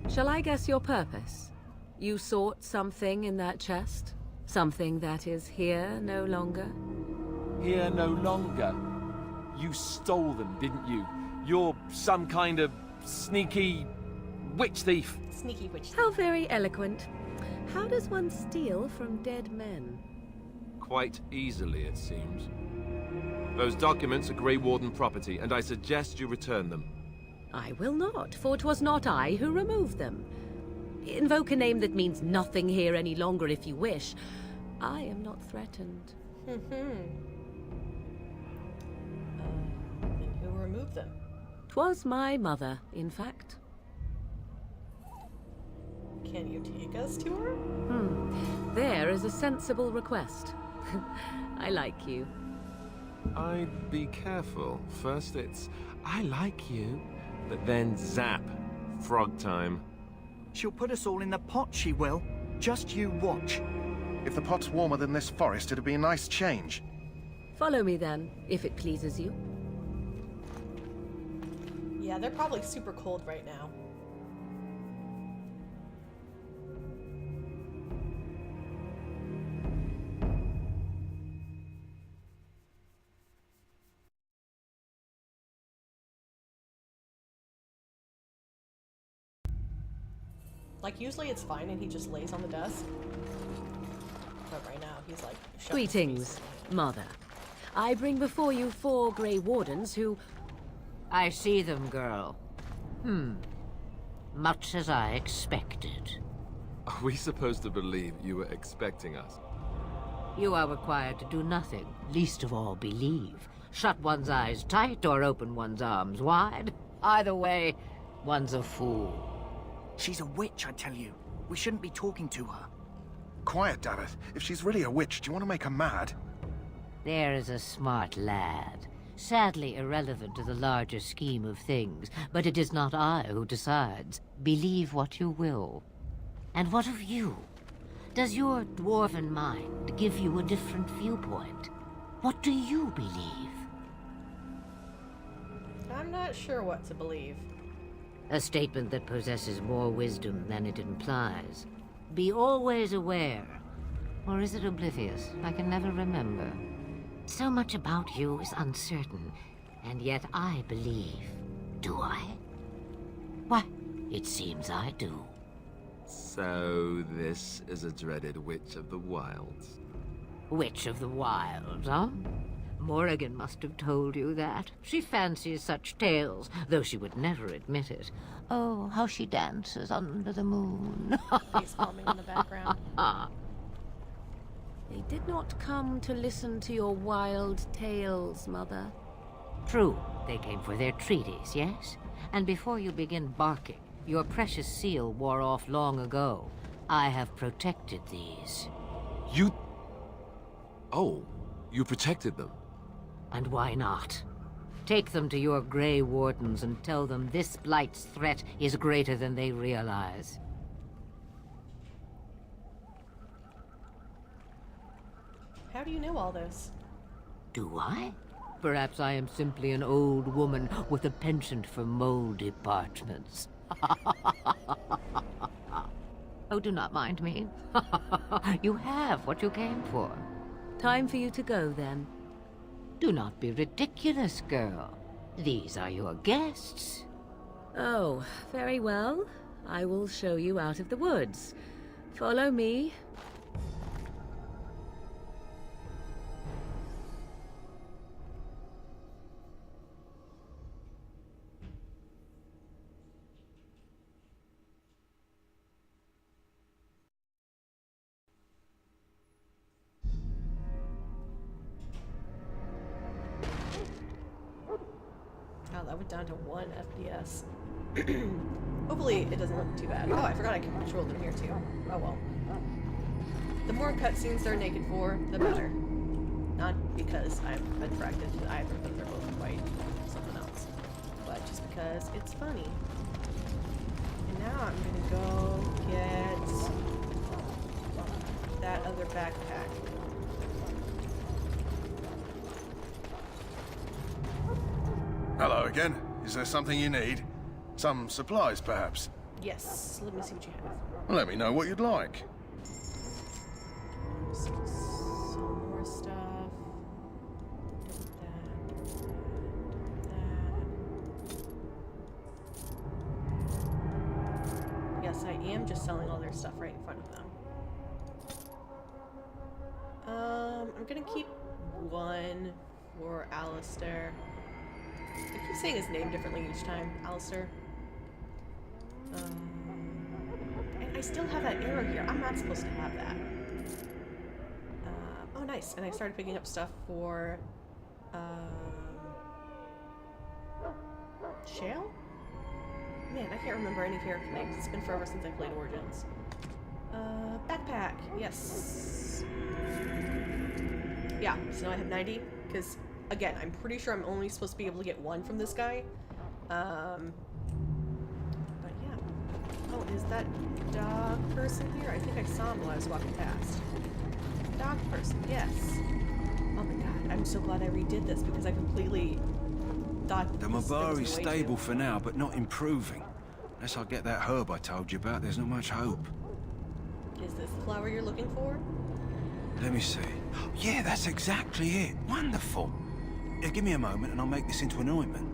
Speaker 14: Shall I guess your purpose? You sought something in that chest? Something that is here no longer?
Speaker 15: Here no longer? You stole them, didn't you? You're some kind of sneaky witch thief.
Speaker 1: Sneaky witch thief.
Speaker 14: How very eloquent. How does one steal from dead men?
Speaker 8: Quite easily, it seems. Those documents are Grey Warden property, and I suggest you return them.
Speaker 14: I will not, for 'twas not I who removed them. Invoke a name that means nothing here any longer if you wish. I am not threatened.
Speaker 1: Then who removed them?
Speaker 14: 'Twas my mother, in fact.
Speaker 1: Can you take us to her?
Speaker 14: There is a sensible request. I like you.
Speaker 8: I'd be careful. First it's, I like you, but then zap. Frog time.
Speaker 5: She'll put us all in the pot, she will. Just you watch.
Speaker 6: If the pot's warmer than this forest, it'd be a nice change.
Speaker 14: Follow me then, if it pleases you.
Speaker 1: Yeah, they're probably super cold right now. Like, usually it's fine and he just lays on the desk. But right now, he's like... shoving his
Speaker 14: Greetings,
Speaker 1: face
Speaker 14: Mother. I bring before you 4 Grey Wardens who...
Speaker 16: I see them, girl. Much as I expected.
Speaker 8: Are we supposed to believe you were expecting us?
Speaker 16: You are required to do nothing, least of all believe. Shut one's eyes tight or open one's arms wide. Either way, one's a fool.
Speaker 5: She's a witch, I tell you. We shouldn't be talking to her.
Speaker 6: Quiet, damn it. If she's really a witch, do you want to make her mad?
Speaker 16: There is a smart lad. Sadly irrelevant to the larger scheme of things, but it is not I who decides. Believe what you will. And what of you? Does your dwarven mind give you a different viewpoint? What do you believe?
Speaker 1: I'm not sure what to believe.
Speaker 16: A statement that possesses more wisdom than it implies. Be always aware. Or is it oblivious? I can never remember. So much about you is uncertain, and yet I believe. Do I? Why, it seems I do.
Speaker 8: So this is a dreaded Witch of the Wilds.
Speaker 16: Witch of the Wilds, huh? Morrigan must have told you that. She fancies such tales, though she would never admit it. Oh, how she dances under the moon.
Speaker 1: Face palming in the background.
Speaker 14: They did not come to listen to your wild tales, Mother.
Speaker 16: True, they came for their treaties, yes? And before you begin barking, your precious seal wore off long ago. I have protected these.
Speaker 8: You... Oh, you protected them?
Speaker 16: And why not? Take them to your Grey Wardens and tell them this Blight's threat is greater than they realize.
Speaker 1: How do you know all this?
Speaker 16: Do I? Perhaps I am simply an old woman with a penchant for moldy parchments. Oh, do not mind me. You have what you came for.
Speaker 14: Time for you to go, then.
Speaker 16: Do not be ridiculous, girl. These are your guests.
Speaker 14: Oh, very well. I will show you out of the woods. Follow me.
Speaker 1: That went down to 1 FPS. Hopefully it doesn't look too bad. Oh, I forgot I can control them here too. Oh well. The more cutscenes they're naked for, the better. Not because I'm attracted to either of them, they're both quite something else. But just because it's funny. And now I'm gonna go get that other backpack.
Speaker 6: Hello again. Is there something you need? Some supplies, perhaps?
Speaker 1: Yes, let me see what you have.
Speaker 6: Let me know what you'd like.
Speaker 1: Some more stuff. That. Yes, I am just selling all their stuff right in front of them. I'm gonna keep one for Alistair. I keep saying his name differently each time. Alistair. And I still have that arrow here. I'm not supposed to have that. Oh, nice. And I started picking up stuff for... Shale? Man, I can't remember any character names. It's been forever since I played Origins. Backpack. Yes. Yeah, so now I have 90, because... Again, I'm pretty sure I'm only supposed to be able to get one from this guy. But yeah. Oh, is that dog person here? I think I saw him while I was walking past. Dog person, yes. Oh my god, I'm so glad I redid this because I completely thought
Speaker 4: the Mabari's stable for now, but not improving. Unless I get that herb I told you about, there's not much hope.
Speaker 1: Is this the flower you're looking for?
Speaker 4: Let me see. Yeah, that's exactly it. Wonderful. Yeah, give me a moment and I'll make this into an ointment.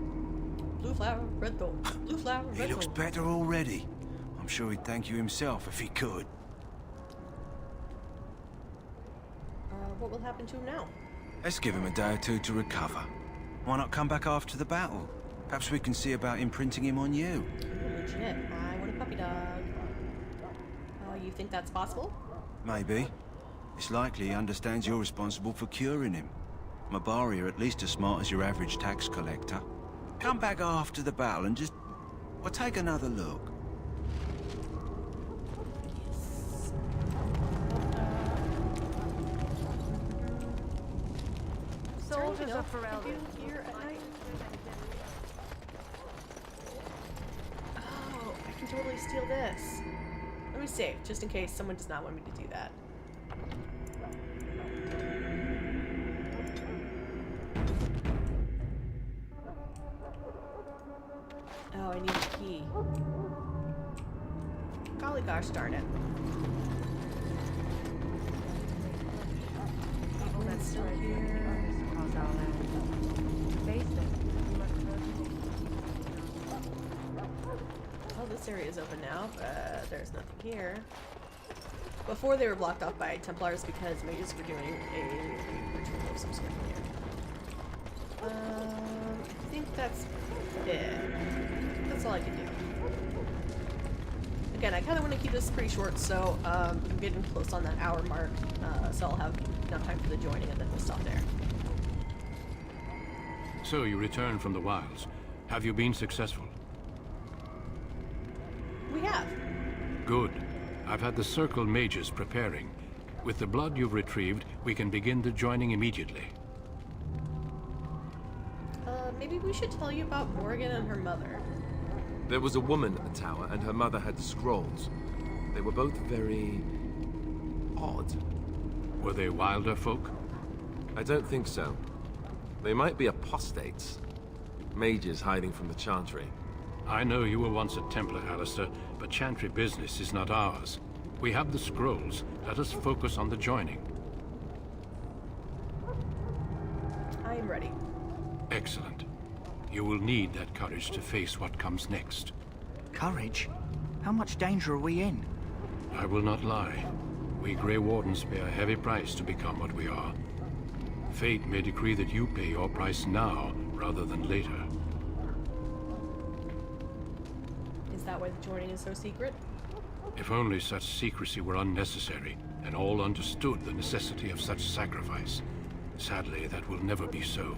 Speaker 1: Blue flower, red thorn. Blue flower, red thorn.
Speaker 4: He looks better already. I'm sure he'd thank you himself if he could.
Speaker 1: What will happen to him now?
Speaker 4: Let's give him a day or two to recover. Why not come back after the battle? Perhaps we can see about imprinting him on you.
Speaker 1: Legit. I want a puppy dog. You think that's possible?
Speaker 4: Maybe. It's likely he understands you're responsible for curing him. Mabari are at least as smart as your average tax collector. Come back after the battle and just... well, take another look.
Speaker 1: Yes.
Speaker 3: Soldiers
Speaker 1: you know,
Speaker 3: of Ferelden.
Speaker 1: do here at night. Oh, I can totally steal this. Let me save, just in case someone does not want me to do that. Oh, I need a key. Golly gosh darn it.
Speaker 3: People that
Speaker 1: Still
Speaker 3: spread
Speaker 1: here.
Speaker 3: darkness across our land. Face them. We must
Speaker 1: Oh, this area is open now, but there's nothing here. Before they were blocked off by Templars because mages were doing a ritual of some sort here. I think that's it. That's all I can do. Again, I kind of want to keep this pretty short, so I'm getting close on that hour mark, so I'll have enough time for the joining and then we'll stop there.
Speaker 12: So you returned from the wilds. Have you been successful?
Speaker 1: We have.
Speaker 12: Good. I've had the Circle mages preparing. With the blood you've retrieved, we can begin the joining immediately.
Speaker 1: Maybe we should tell you about Morgan and her mother.
Speaker 8: There was a woman at the tower, and her mother had the scrolls. They were both very... odd.
Speaker 12: Were they wilder folk?
Speaker 8: I don't think so. They might be apostates. Mages hiding from the Chantry.
Speaker 12: I know you were once a Templar, Alistair, but Chantry business is not ours. We have the scrolls. Let us focus on the joining.
Speaker 1: I am ready.
Speaker 12: Excellent. You will need that courage to face what comes next.
Speaker 5: Courage? How much danger are we in?
Speaker 12: I will not lie. We Grey Wardens pay a heavy price to become what we are. Fate may decree that you pay your price now, rather than later.
Speaker 1: Is that why the joining is so secret?
Speaker 12: If only such secrecy were unnecessary, and all understood the necessity of such sacrifice. Sadly, that will never be so.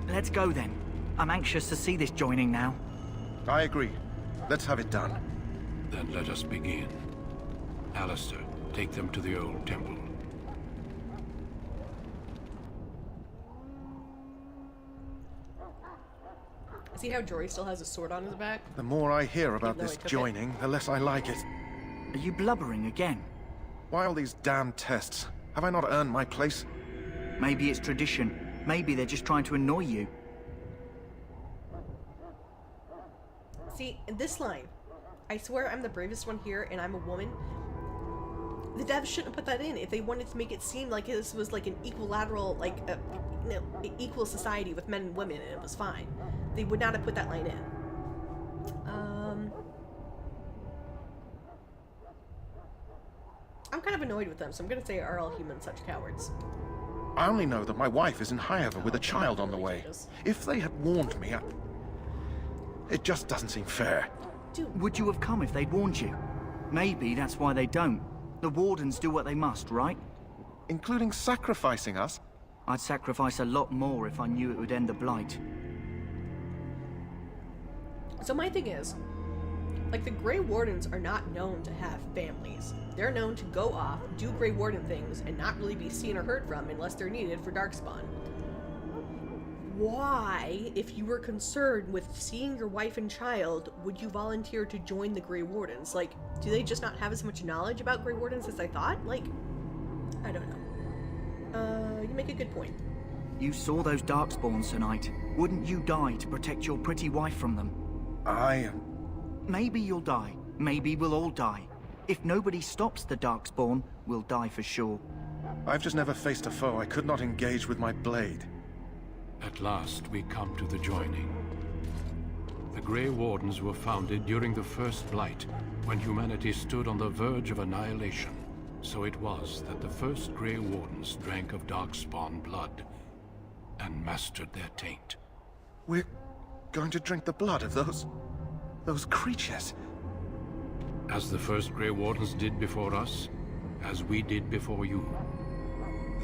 Speaker 5: Let's go then. I'm anxious to see this joining now.
Speaker 6: I agree. Let's have it done.
Speaker 12: Then let us begin. Alistair, take them to the old temple.
Speaker 1: See how Jory still has a sword on his back?
Speaker 6: The more I hear about
Speaker 1: Even though
Speaker 6: this
Speaker 1: I took it.
Speaker 6: joining, the less I like it.
Speaker 5: Are you blubbering again?
Speaker 6: Why all these damn tests? Have I not earned my place?
Speaker 5: Maybe it's tradition. Maybe they're just trying to annoy you.
Speaker 1: See, in this line, I swear I'm the bravest one here and I'm a woman. The devs shouldn't have put that in if they wanted to make it seem like this was like an equilateral, like a, equal society with men and women and it was fine. They would not have put that line in. I'm kind of annoyed with them, so I'm gonna say, are all humans such cowards?
Speaker 6: I only know that my wife is in Highover with a child on the way. If they had warned me, it just doesn't seem fair.
Speaker 1: Dude.
Speaker 5: Would you have come if they'd warned you? Maybe that's why they don't. The Wardens do what they must, right?
Speaker 6: Including sacrificing us?
Speaker 5: I'd sacrifice a lot more if I knew it would end the Blight.
Speaker 1: So my thing is, like, the Grey Wardens are not known to have families. They're known to go off, do Grey Warden things, and not really be seen or heard from unless they're needed for Darkspawn. Why, if you were concerned with seeing your wife and child, would you volunteer to join the Grey Wardens? Like, do they just not have as much knowledge about Grey Wardens as I thought? Like, I don't know. You make a good point.
Speaker 5: You saw those Darkspawns tonight. Wouldn't you die to protect your pretty wife from them? Maybe you'll die. Maybe we'll all die. If nobody stops the Darkspawn, we'll die for sure.
Speaker 6: I've just never faced a foe I could not engage with my blade.
Speaker 12: At last, we come to the joining. The Grey Wardens were founded during the First Blight, when humanity stood on the verge of annihilation. So it was that the first Grey Wardens drank of Darkspawn blood, and mastered their taint.
Speaker 6: We're going to drink the blood of those creatures.
Speaker 12: As the first Grey Wardens did before us, as we did before you.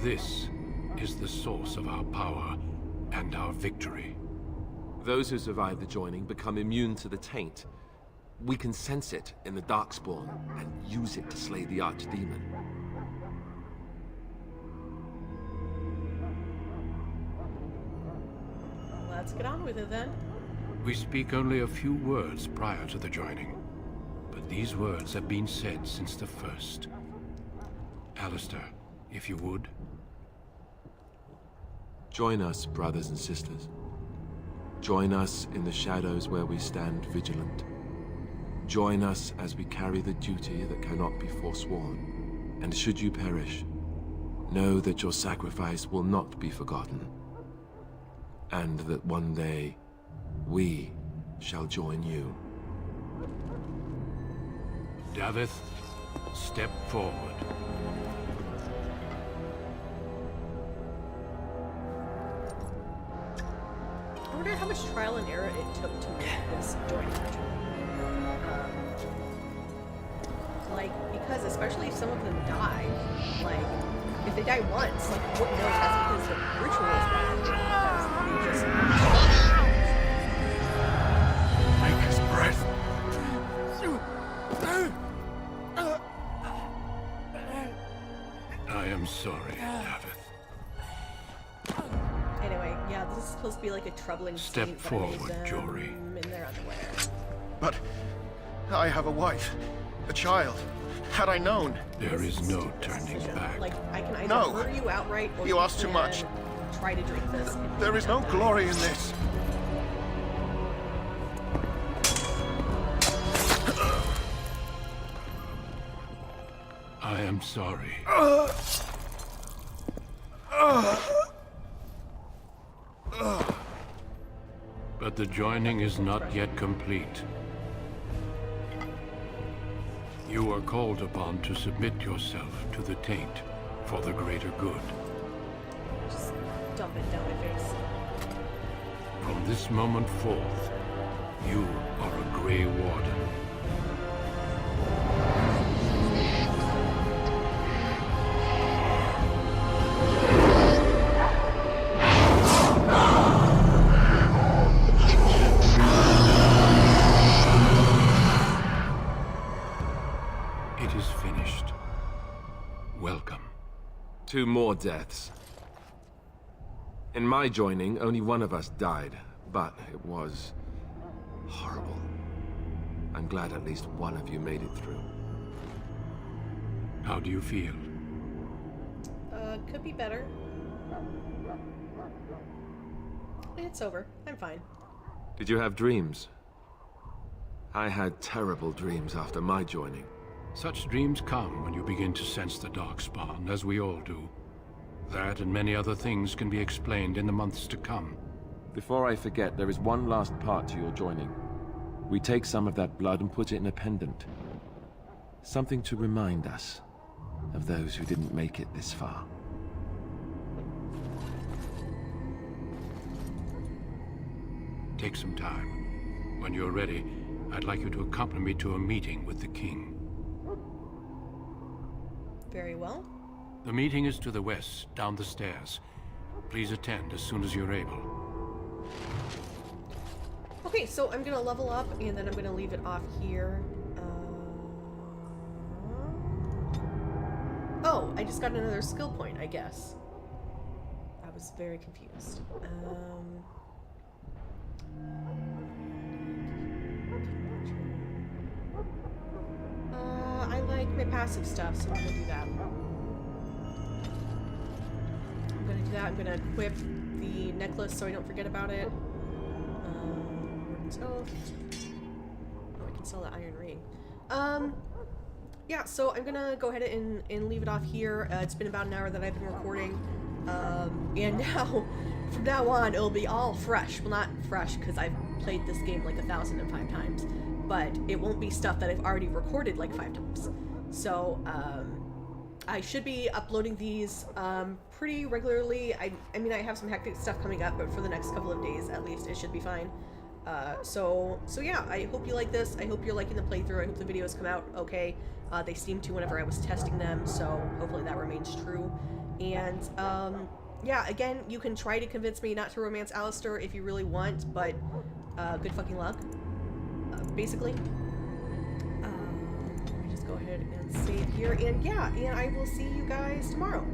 Speaker 12: This is the source of our power and our victory.
Speaker 8: Those who survive the joining become immune to the taint. We can sense it in the Darkspawn and use it to slay the Archdemon.
Speaker 1: let's get on with it then.
Speaker 12: We speak only a few words prior to the joining, but these words have been said since the first. Alistair, if you would.
Speaker 8: Join us, brothers and sisters. Join us in the shadows where we stand vigilant. Join us as we carry the duty that cannot be forsworn. And should you perish, know that your sacrifice will not be forgotten. And that one day, we shall join you.
Speaker 12: Davith, step forward.
Speaker 1: I wonder how much trial and error it took to make this joining ritual. Like, because especially if some of them die, like, if they die once, like, you wouldn't know that's because the ritual is bad, because they just...
Speaker 6: Make his breath.
Speaker 12: I am sorry, Davith.
Speaker 1: Anyway, yeah, this is supposed to be like a troubling
Speaker 12: Step
Speaker 1: scene,
Speaker 12: forward,
Speaker 1: but I made them
Speaker 12: Jory.
Speaker 1: in their underwear.
Speaker 6: But I have a wife, a child. Had I known.
Speaker 12: There is no turning back.
Speaker 1: Like, I can either
Speaker 6: No.
Speaker 1: murder you outright, or
Speaker 6: You ask too
Speaker 1: can
Speaker 6: much.
Speaker 1: try to drink this.
Speaker 6: There is no glory in this.
Speaker 12: I am sorry. But the joining is not yet complete. You are called upon to submit yourself to the taint for the greater good.
Speaker 1: Just dump it down my face.
Speaker 12: From this moment forth, you are a Grey Warden. It is finished. Welcome.
Speaker 8: 2 more deaths. In my joining, only one of us died, but it was horrible. I'm glad at least one of you made it through.
Speaker 12: How do you feel?
Speaker 1: Could be better. It's over. I'm fine.
Speaker 8: Did you have dreams? I had terrible dreams after my joining.
Speaker 12: Such dreams come when you begin to sense the Darkspawn, as we all do. That and many other things can be explained in the months to come.
Speaker 15: Before I forget, there is one last part to your joining. We take some of that blood and put it in a pendant. Something to remind us of those who didn't make it this far.
Speaker 12: Take some time. When you're ready, I'd like you to accompany me to a meeting with the king.
Speaker 1: Very well.
Speaker 12: The meeting is to the west, down the stairs. Please attend as soon as you're able.
Speaker 1: Okay, so I'm gonna level up, and then I'm gonna leave it off here. Oh, I just got another skill point, I guess. I was very confused. I like my passive stuff, so I'm gonna do that. I'm gonna equip the necklace so I don't forget about it. Oh, I can sell the iron ring. Yeah, so I'm gonna go ahead and leave it off here. It's been about an hour that I've been recording. And now, from now on, it'll be all fresh. Well, not fresh, because I've played this game like 1,005 times. But it won't be stuff that I've already recorded like 5 times. So, I should be uploading these pretty regularly. I mean, I have some hectic stuff coming up, but for the next couple of days at least, it should be fine. So yeah, I hope you like this. I hope you're liking the playthrough. I hope the videos come out okay. They seemed to whenever I was testing them, so hopefully that remains true. And yeah, again, you can try to convince me not to romance Alistair if you really want, but good fucking luck. Basically. Let me just go ahead and save here, and yeah, and I will see you guys tomorrow.